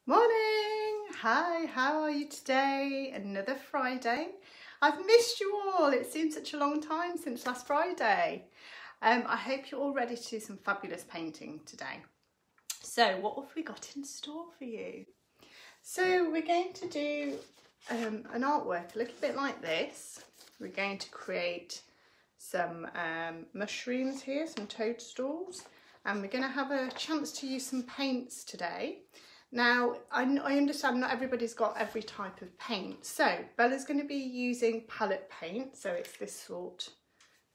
Morning! Hi, how are you today? Another Friday. I've missed you all. It seems such a long time since last Friday. I hope you're all ready to do some fabulous painting today. So what have we got in store for you? So we're going to do an artwork a little bit like this. We're going to create some mushrooms here, some toadstools, and we're going to have a chance to use some paints today. Now, I understand not everybody's got every type of paint, so Bella's going to be using palette paint, so it's this sort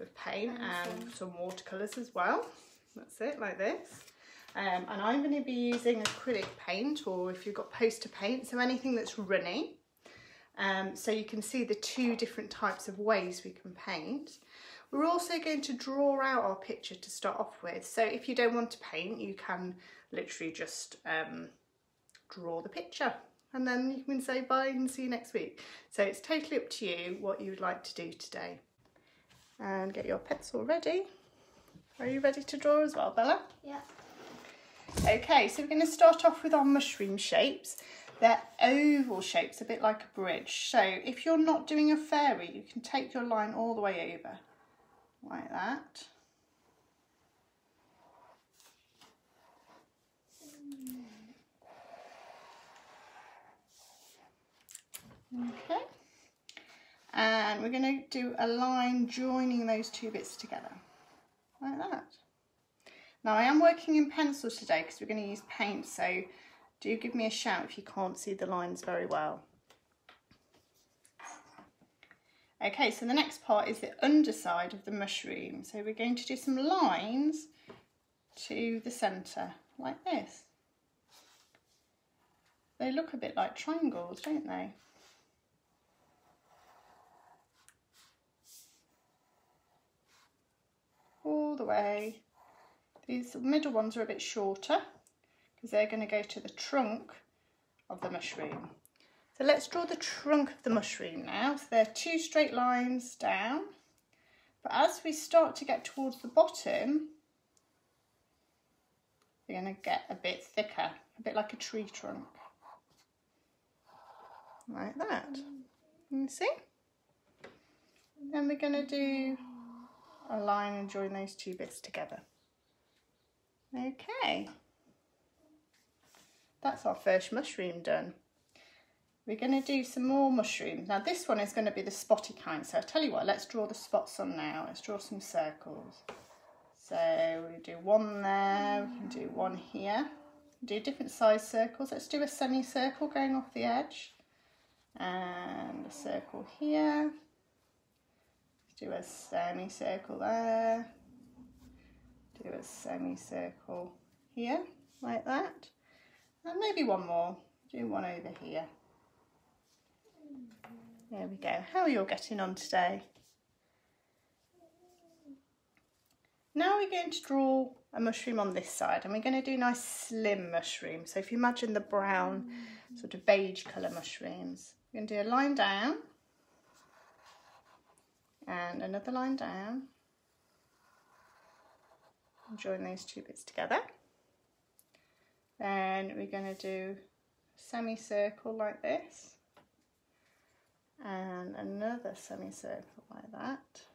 of paint, and some watercolours as well. That's it, like this. And I'm going to be using acrylic paint, or if you've got poster paint, so anything that's runny. So you can see the two different types of ways we can paint. We're also going to draw out our picture to start off with. So if you don't want to paint, you can literally just draw the picture, and then you can say bye and see you next week. So it's totally up to you what you would like to do today. And get your pencil ready. Are you ready to draw as well, Bella? Yeah. Okay, so we're going to start off with our mushroom shapes. They're oval shapes, a bit like a bridge. So if you're not doing a fairy, you can take your line all the way over, like that. Okay, and we're going to do a line joining those two bits together, like that. Now I am working in pencil today because we're going to use paint, so do give me a shout if you can't see the lines very well. Okay, so the next part is the underside of the mushroom. So we're going to do some lines to the centre, like this. They look a bit like triangles, don't they? All the way. These middle ones are a bit shorter because they're going to go to the trunk of the mushroom. So let's draw the trunk of the mushroom now. So there are two straight lines down, but as we start to get towards the bottom, they're going to get a bit thicker, a bit like a tree trunk, like that. You see? Then we're going to do a line and join those two bits together. Okay, that's our first mushroom done. We're going to do some more mushrooms. Now this one is going to be the spotty kind, so I'll tell you what, let's draw the spots on now. Let's draw some circles. So we do one there, we can do one here. Do different size circles. Let's do a semicircle going off the edge. And a circle here. Do a semicircle there, do a semicircle here, like that, and maybe one more, do one over here. There we go. How are you all getting on today? Now we're going to draw a mushroom on this side, and we're going to do nice slim mushrooms. So if you imagine the brown, sort of beige colour mushrooms, we're going to do a line down, and another line down, and join those two bits together. Then we're going to do a semicircle like this, and another semicircle like that,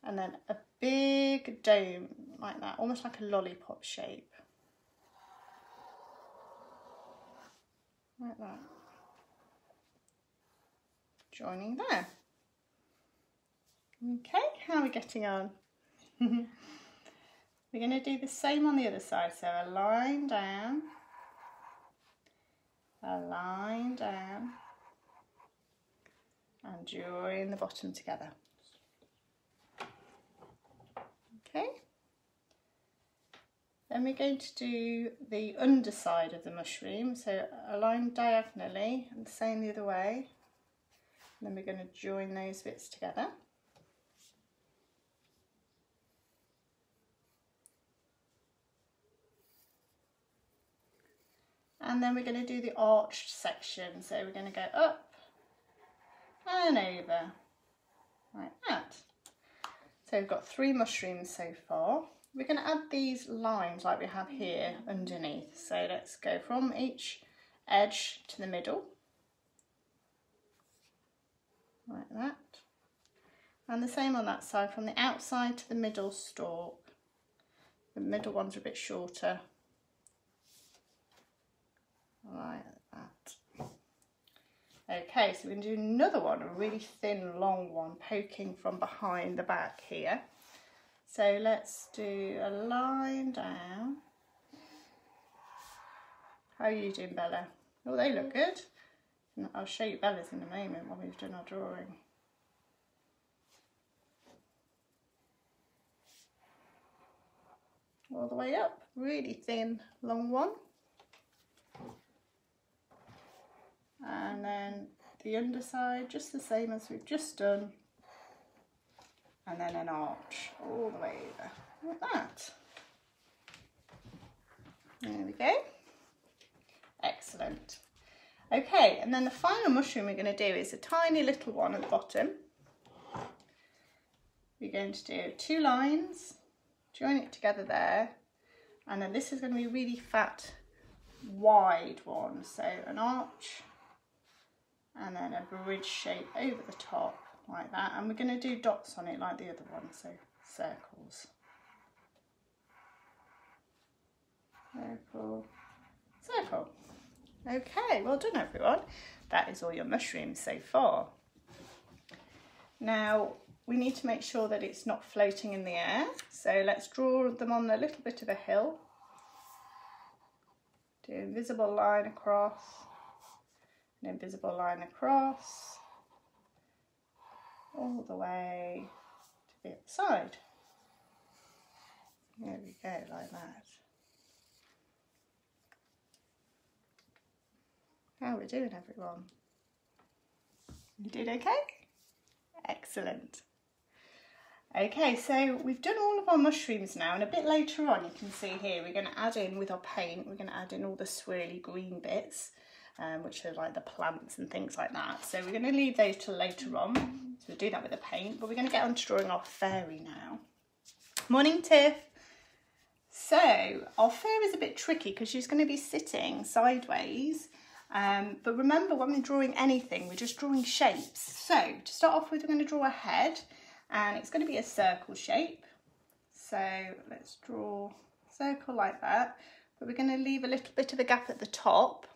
and then a big dome like that, almost like a lollipop shape, like that, joining there. Okay, how are we getting on? We're going to do the same on the other side, so a line down, and join the bottom together. Okay, then we're going to do the underside of the mushroom, so a line diagonally and the same the other way, and then we're going to join those bits together. And then we're going to do the arched section. So we're going to go up and over, like that. So we've got 3 mushrooms so far. we're going to add these lines like we have here underneath. So let's go from each edge to the middle, like that. And the same on that side, from the outside to the middle stalk. The middle ones are a bit shorter, like that. Okay, so we're going to do another one, a really thin, long one, poking from behind the back here. So let's do a line down. How are you doing, Bella? Oh, they look good. I'll show you Bella's in a moment when we've done our drawing. All the way up, really thin, long one. And then the underside, just the same as we've just done. And then an arch all the way over, like that. There we go. Excellent. Okay, and then the final mushroom we're going to do is a tiny little one at the bottom. We're going to do 2 lines, join it together there, and then this is going to be a really fat, wide one. So an arch, and then a bridge shape over the top, like that. And we're going to do dots on it like the other one, so circles. Circle, circle. Okay, well done everyone. That is all your mushrooms so far. Now we need to make sure that it's not floating in the air, so let's draw them on a little bit of a hill. Do an invisible line across, an invisible line across, all the way to the other side. There we go, like that. How are we doing, everyone? You did okay? Excellent. Okay, so we've done all of our mushrooms now, and a bit later on you can see here we're going to add in with our paint, we're going to add in all the swirly green bits, which are like the plants and things like that. So we're going to leave those till later on, so we'll do that with the paint, but we're going to get on to drawing our fairy now. Morning, Tiff. So our fairy is a bit tricky because she's going to be sitting sideways. But remember, when we're drawing anything, we're just drawing shapes. So to start off with, we're going to draw a head, and it's going to be a circle shape. So let's draw a circle like that, but we're going to leave a little bit of a gap at the top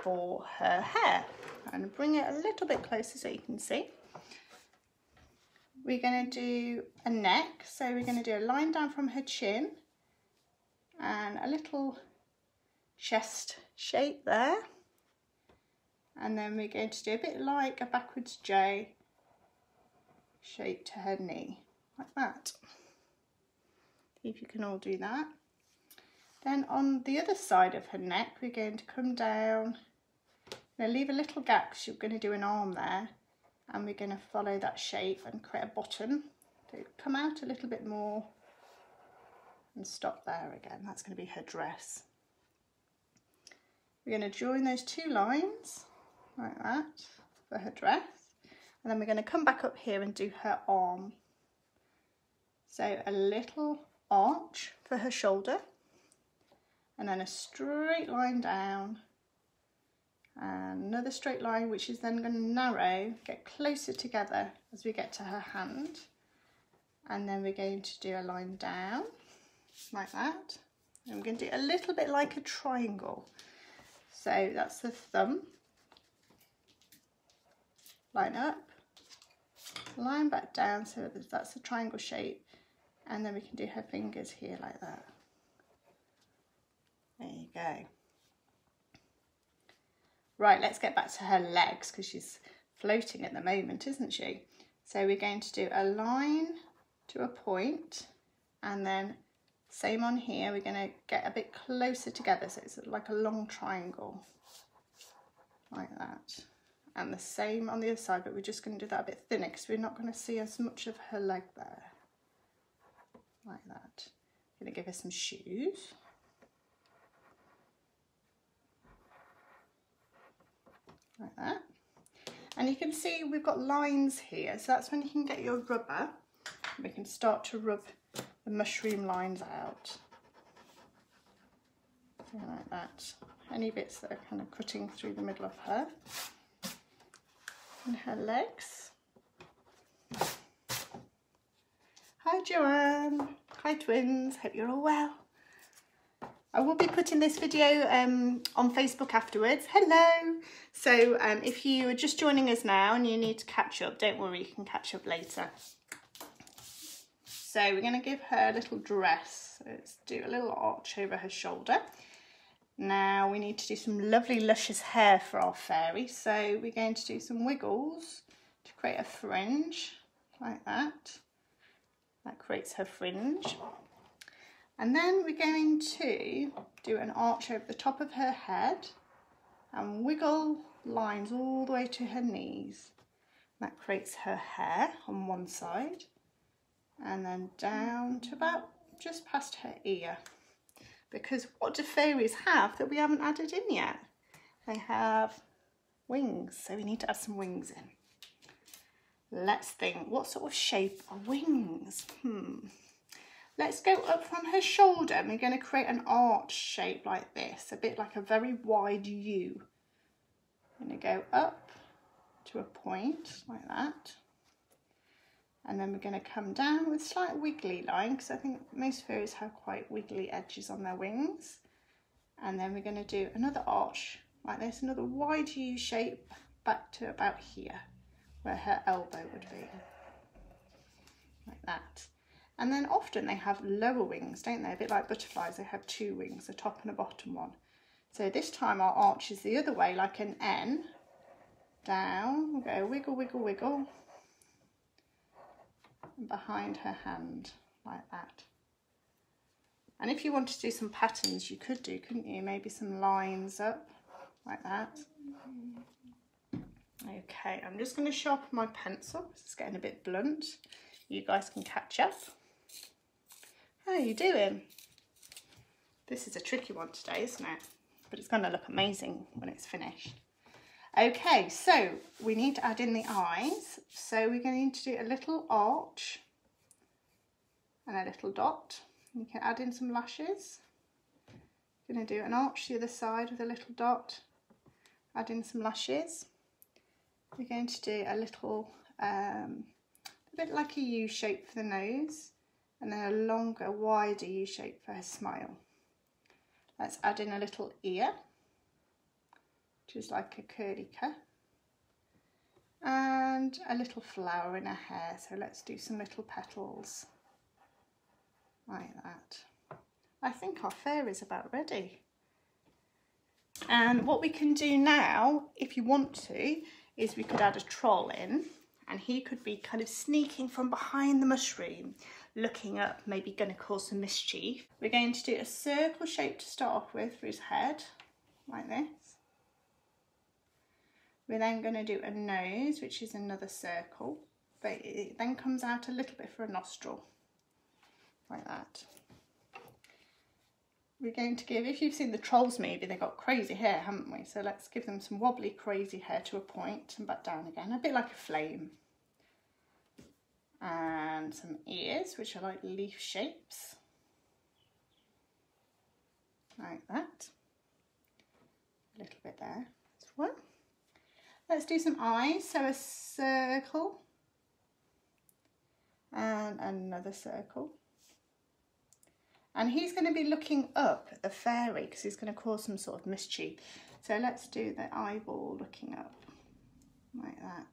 for her hair, and bring it a little bit closer so you can see. We're going to do a neck, so we're going to do a line down from her chin and a little chest shape there, and then we're going to do a bit like a backwards J shape to her knee, like that. See if you can all do that. Then on the other side of her neck, we're going to come down, we're going to leave a little gap because you're going to do an arm there, and we're going to follow that shape and create a bottom. So come out a little bit more and stop there again. That's going to be her dress. We're going to join those 2 lines like that for her dress, and then we're going to come back up here and do her arm. So a little arch for her shoulder, and then a straight line down, and another straight line, which is then going to narrow, get closer together as we get to her hand, and then we're going to do a line down like that, and we're going to do a little bit like a triangle. So that's the thumb, line up, line back down, so that's a triangle shape, and then we can do her fingers here like that. There you go. Right, let's get back to her legs because she's floating at the moment, isn't she? So we're going to do a line to a point, and then same on here, we're going to get a bit closer together, so it's like a long triangle, like that. And the same on the other side, but we're just going to do that a bit thinner because we're not going to see as much of her leg there, like that. I'm going to give her some shoes. Like that. And you can see we've got lines here, so that's when you can get your rubber. We can start to rub the mushroom lines out. Something like that. Any bits that are kind of cutting through the middle of her and her legs. Hi Joanne, hi twins, hope you're all well. I will be putting this video on Facebook afterwards. Hello! So if you are just joining us now and you need to catch up, don't worry, you can catch up later. So we're going to give her a little dress. So let's do a little arch over her shoulder. Now we need to do some lovely luscious hair for our fairy. So we're going to do some wiggles to create a fringe like that. That creates her fringe. And then we're going to do an arch over the top of her head and wiggle lines all the way to her knees. That creates her hair on one side and then down to about just past her ear. Because what do fairies have that we haven't added in yet? They have wings, so we need to add some wings in. Let's think, what sort of shape are wings? Let's go up from her shoulder and we're going to create an arch shape like this, a bit like a very wide U. I'm going to go up to a point like that. And then we're going to come down with slight wiggly line, because I think most fairies have quite wiggly edges on their wings. And then we're going to do another arch like this, another wide U shape back to about here, where her elbow would be. Like that. And then often they have lower wings, don't they? A bit like butterflies, they have two wings, a top and a bottom one. So this time our arch is the other way, like an N. Down, we'll go wiggle, wiggle, wiggle. Behind her hand like that. And if you wanted to do some patterns, you could do, couldn't you? Maybe some lines up like that. Okay, I'm just going to sharpen my pencil. It's getting a bit blunt. You guys can catch up. How are you doing? This is a tricky one today, isn't it? But it's going to look amazing when it's finished. Okay, so we need to add in the eyes. So we're going to do a little arch and a little dot. You can add in some lashes. We're going to do an arch the other side with a little dot. Add in some lashes. We're going to do a little, a bit like a U shape for the nose, and then a longer, wider U shape for her smile. Let's add in a little ear, which is like a curly cut, and a little flower in her hair. So let's do some little petals like that. I think our fairy's about ready. And what we can do now, if you want to, is we could add a troll in, and he could be kind of sneaking from behind the mushroom, looking up, maybe going to cause some mischief. We're going to do a circle shape to start off with for his head, like this. We're then going to do a nose, which is another circle, but it then comes out a little bit for a nostril, like that. We're going to give, if you've seen the Trolls movie, they've got crazy hair, haven't we? So let's give them some wobbly, crazy hair to a point and back down again, a bit like a flame. And some ears, which are like leaf shapes, like that. A little bit there as well. Let's do some eyes, so a circle and another circle. And he's going to be looking up at the fairy because he's going to cause some sort of mischief. So let's do the eyeball looking up, like that.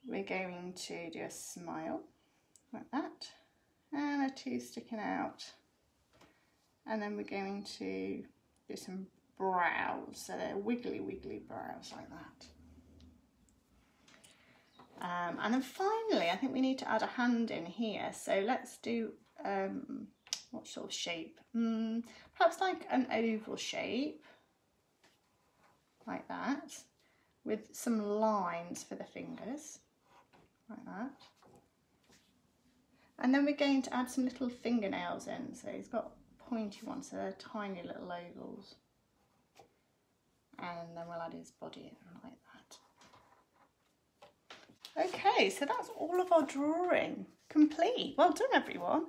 We're going to do a smile, like that, and a tooth sticking out. And then we're going to do some brows, so they're wiggly, wiggly brows like that. And then finally, I think we need to add a hand in here. So let's do, what sort of shape? Perhaps like an oval shape, like that, with some lines for the fingers, like that. And then we're going to add some little fingernails in. So he's got pointy ones, so they're tiny little ovals. And then we'll add his body in like that. Okay, so that's all of our drawing complete. Well done, everyone.